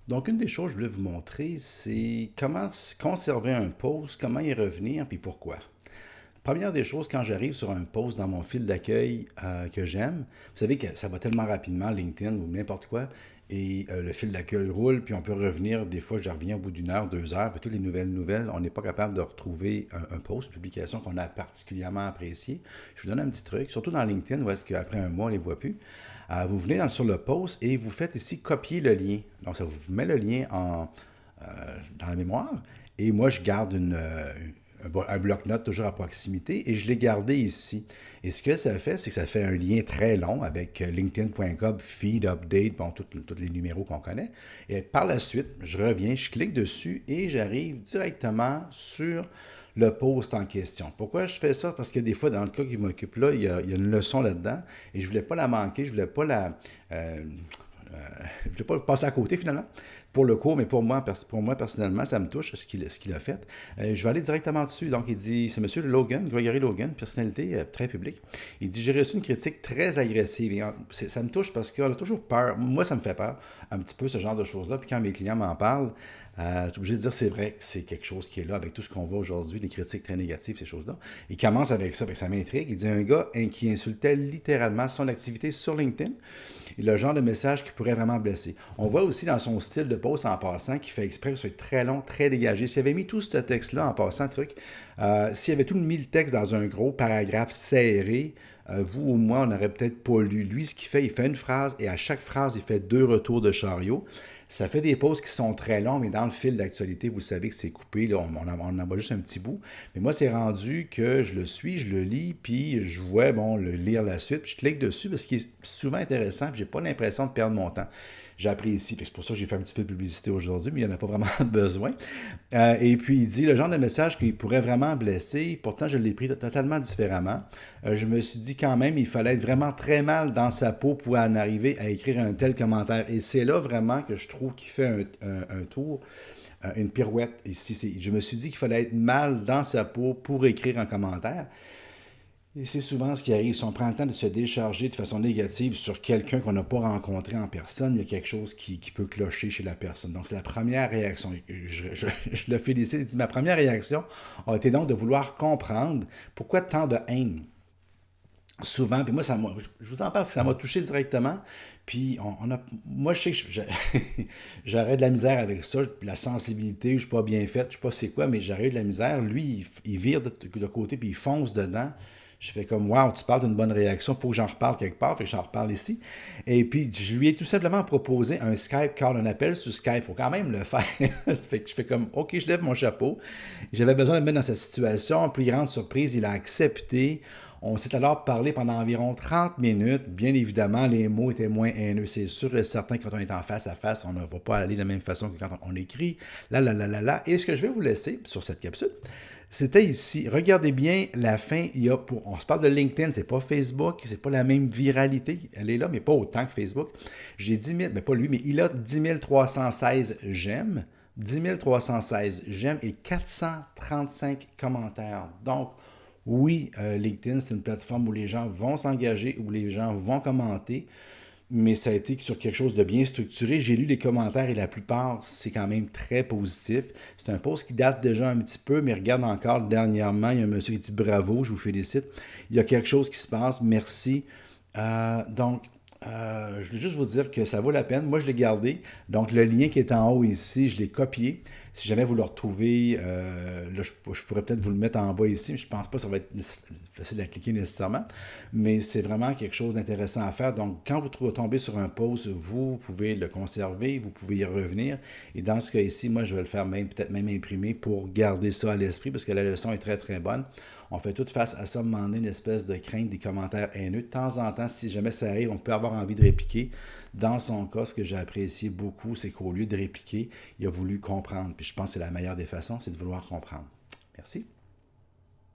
Donc, une des choses que je voulais vous montrer, c'est comment conserver un post, comment y revenir, puis pourquoi. Première des choses, quand j'arrive sur un post dans mon fil d'accueil que j'aime, vous savez que ça va tellement rapidement, LinkedIn ou n'importe quoi, et le fil d'accueil roule, puis on peut revenir, des fois je reviens au bout d'une heure, 2 heures, puis toutes les nouvelles, on n'est pas capable de retrouver un post, une publication qu'on a particulièrement apprécié. Je vous donne un petit truc, surtout dans LinkedIn, où est-ce qu'après un mois, on ne les voit plus. Vous venez sur le post et vous faites ici copier le lien. Donc, ça vous met le lien dans la mémoire. Et moi, je garde un bloc-notes toujours à proximité et je l'ai gardé ici. Et ce que ça fait, c'est que ça fait un lien très long avec linkedin.com, feed, update, bon, tous les numéros qu'on connaît. Et par la suite, je reviens, je clique dessus et j'arrive directement sur le post en question. Pourquoi je fais ça? Parce que des fois, dans le cas qui m'occupe là, il y a une leçon là-dedans et je ne voulais pas la manquer, je ne voulais pas je ne voulais pas passer à côté finalement pour le cours, mais pour moi personnellement, ça me touche ce qu'il a fait. Je vais aller directement dessus. Donc, il dit, c'est M. Logan, Gregory Logan, personnalité très publique. Il dit, j'ai reçu une critique très agressive. Ça me touche parce qu'on a toujours peur. Moi, ça me fait peur, un petit peu ce genre de choses-là. Puis quand mes clients m'en parlent, je suis obligé de dire c'est vrai que c'est quelque chose qui est là avec tout ce qu'on voit aujourd'hui, les critiques très négatives, ces choses-là. Il commence avec ça, ça m'intrigue. Il dit un gars qui insultait littéralement son activité sur LinkedIn et le genre de message qui pourrait vraiment blesser. On voit aussi dans son style de post en passant qu'il fait exprès que ce soit très long, très dégagé. S'il avait mis tout ce texte-là en passant, s'il avait tout mis le texte dans un gros paragraphe serré, vous ou moi, on n'aurait peut-être pas lu. Lui, ce qu'il fait, il fait une phrase et à chaque phrase, il fait 2 retours de chariot. Ça fait des posts qui sont très longs, mais dans le fil d'actualité, vous savez que c'est coupé, là, on en voit juste un petit bout. Mais moi, c'est rendu que je le suis, je le lis, puis je vois, bon, lire la suite, puis je clique dessus parce qu'il est souvent intéressant, puis j'ai pas l'impression de perdre mon temps. J'apprécie. C'est pour ça que j'ai fait un petit peu de publicité aujourd'hui, mais il n'y en a pas vraiment besoin. Et puis, il dit le genre de message qui pourrait vraiment blesser. Pourtant, je l'ai pris totalement différemment. Je me suis dit quand même, il fallait être vraiment très mal dans sa peau pour en arriver à écrire un tel commentaire. Et c'est là vraiment que je trouve qu'il fait un tour, une pirouette ici. Je me suis dit qu'il fallait être mal dans sa peau pour écrire un commentaire. Et c'est souvent ce qui arrive. Si on prend le temps de se décharger de façon négative sur quelqu'un qu'on n'a pas rencontré en personne, il y a quelque chose qui peut clocher chez la personne. Donc, c'est la première réaction. Je le félicite. Il dit, ma première réaction a été donc de vouloir comprendre pourquoi tant de haine. Souvent, puis moi, je vous en parle parce que ça m'a touché directement. Puis, moi, je sais que j'aurais de la misère avec ça, la sensibilité, je ne suis pas bien faite, je ne sais pas c'est quoi, mais j'aurais de la misère. Lui, il vire de côté, puis il fonce dedans. Je fais comme, wow, tu parles d'une bonne réaction, il faut que j'en reparle quelque part, fait que j'en reparle ici. Et puis, je lui ai tout simplement proposé un Skype call, un appel sur Skype, il faut quand même le faire. Fait que je fais comme, OK, je lève mon chapeau. J'avais besoin de me mettre dans cette situation, puis grande surprise, il a accepté. On s'est alors parlé pendant environ 30 minutes. Bien évidemment, les mots étaient moins haineux. C'est sûr et certain que quand on est en face à face, on ne va pas aller de la même façon que quand on écrit. Là, là, là, là, là. Et ce que je vais vous laisser sur cette capsule, c'était ici. Regardez bien la fin. On se parle de LinkedIn, c'est pas Facebook, c'est pas la même viralité. Elle est là, mais pas autant que Facebook. J'ai 10 000, mais pas lui, mais il a 10 316 j'aime. 10 316 j'aime et 435 commentaires. Donc, oui, LinkedIn, c'est une plateforme où les gens vont s'engager, où les gens vont commenter, mais ça a été sur quelque chose de bien structuré. J'ai lu les commentaires et la plupart, c'est quand même très positif. C'est un post qui date déjà un petit peu, mais regarde encore dernièrement, il y a un monsieur qui dit bravo, je vous félicite. Il y a quelque chose qui se passe, merci. Je voulais juste vous dire que ça vaut la peine. Moi, je l'ai gardé. Donc, le lien qui est en haut ici, je l'ai copié. Si jamais vous le retrouvez, là, je pourrais peut-être vous le mettre en bas ici, mais je ne pense pas que ça va être facile à cliquer nécessairement. Mais c'est vraiment quelque chose d'intéressant à faire. Donc, quand vous tombez sur un post, vous pouvez le conserver, vous pouvez y revenir. Et dans ce cas ici, moi, je vais le faire même, peut-être même imprimer pour garder ça à l'esprit parce que la leçon est très, très bonne. On fait tout face à ça, demander une espèce de crainte des commentaires haineux. De temps en temps, si jamais ça arrive, on peut avoir envie de répliquer. Dans son cas, ce que j'ai apprécié beaucoup, c'est qu'au lieu de répliquer, il a voulu comprendre. Puis je pense que c'est la meilleure des façons, c'est de vouloir comprendre. Merci.